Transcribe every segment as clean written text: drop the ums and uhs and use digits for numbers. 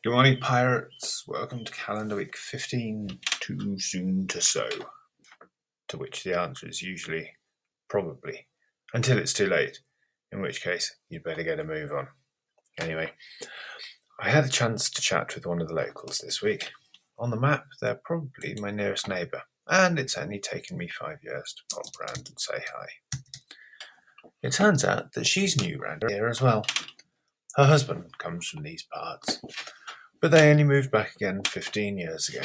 Good morning, pirates. Welcome to calendar week 15. Too soon to sow. To which the answer is usually probably, until it's too late, in which case you'd better get a move on. Anyway, I had a chance to chat with one of the locals this week. On the map, they're probably my nearest neighbour, and it's only taken me 5 years to pop round and say hi. It turns out that she's new round here as well. Her husband comes from these parts, but they only moved back again 15 years ago,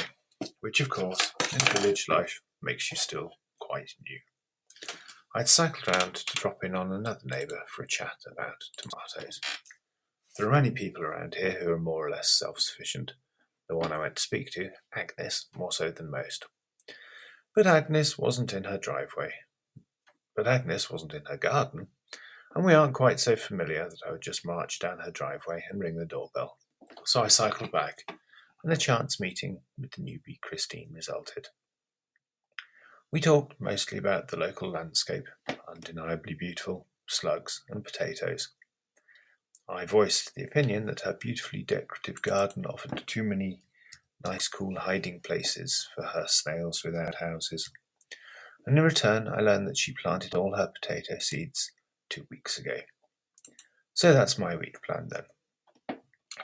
which of course, in village life, makes you still quite new. I'd cycled round to drop in on another neighbour for a chat about tomatoes. There are many people around here who are more or less self-sufficient. The one I went to speak to, Agnes, more so than most. But Agnes wasn't in her driveway. But Agnes wasn't in her garden, and we aren't quite so familiar that I would just march down her driveway and ring the doorbell. So I cycled back, and a chance meeting with the newbie Christine resulted. We talked mostly about the local landscape, undeniably beautiful, slugs and potatoes. I voiced the opinion that her beautifully decorative garden offered too many nice cool hiding places for her snails-without-houses, and in return I learned that she planted all her potato seeds 2 weeks ago. So that's my week plan then.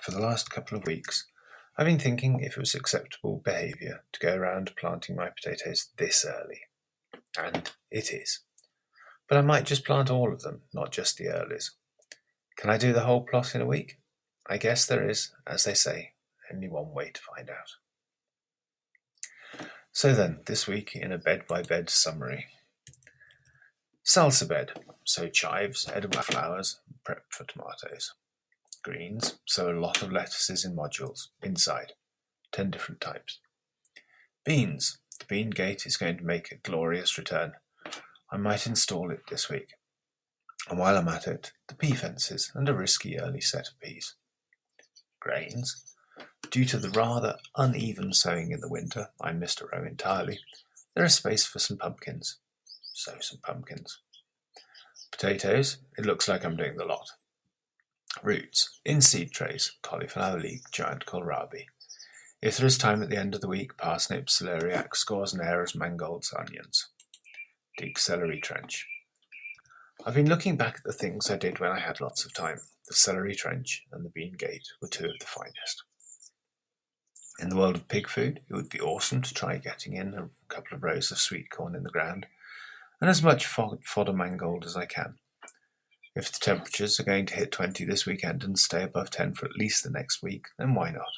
For the last couple of weeks, I've been thinking if it was acceptable behaviour to go around planting my potatoes this early. And it is. But I might just plant all of them, not just the earlies. Can I do the whole plot in a week? I guess there is, as they say, only one way to find out. So then, this week in a bed-by-bed summary. Salsa bed, sow chives, edible flowers, prep for tomatoes. Greens, sow a lot of lettuces in modules, inside, 10 different types. Beans, the bean gate is going to make a glorious return. I might install it this week. And while I'm at it, the pea fences and a risky early set of peas. Grains, due to the rather uneven sowing in the winter, I missed a row entirely. There is space for some pumpkins. Sow some pumpkins. Potatoes, it looks like I'm doing the lot. Roots, in seed trays, cauliflower leek, giant kohlrabi. If there is time at the end of the week, parsnips, celeriac, scores, nares, mangolds, onions. Dig celery trench. I've been looking back at the things I did when I had lots of time. The celery trench and the bean gate were two of the finest. In the world of pig food, it would be awesome to try getting in a couple of rows of sweet corn in the ground, and as much fodder mangold as I can. If the temperatures are going to hit 20 this weekend and stay above 10 for at least the next week, then why not?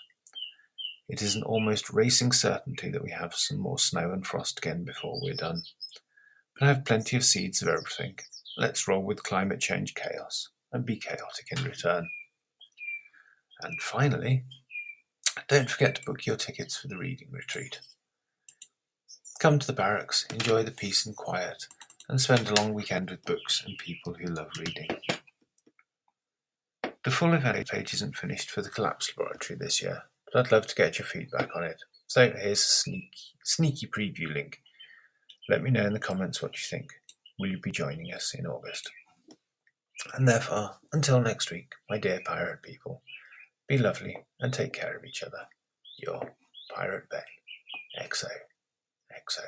It is an almost racing certainty that we have some more snow and frost again before we're done. But I have plenty of seeds of everything. Let's roll with climate change chaos and be chaotic in return. And finally, don't forget to book your tickets for the reading retreat. Come to the barracks, enjoy the peace and quiet, and spend a long weekend with books and people who love reading. The full event page isn't finished for the Collapse Laboratory this year, but I'd love to get your feedback on it. So here's a sneaky preview link. Let me know in the comments what you think. Will you be joining us in August? And therefore, until next week, my dear pirate people, be lovely and take care of each other. Your Pirate Ben. XO. XO.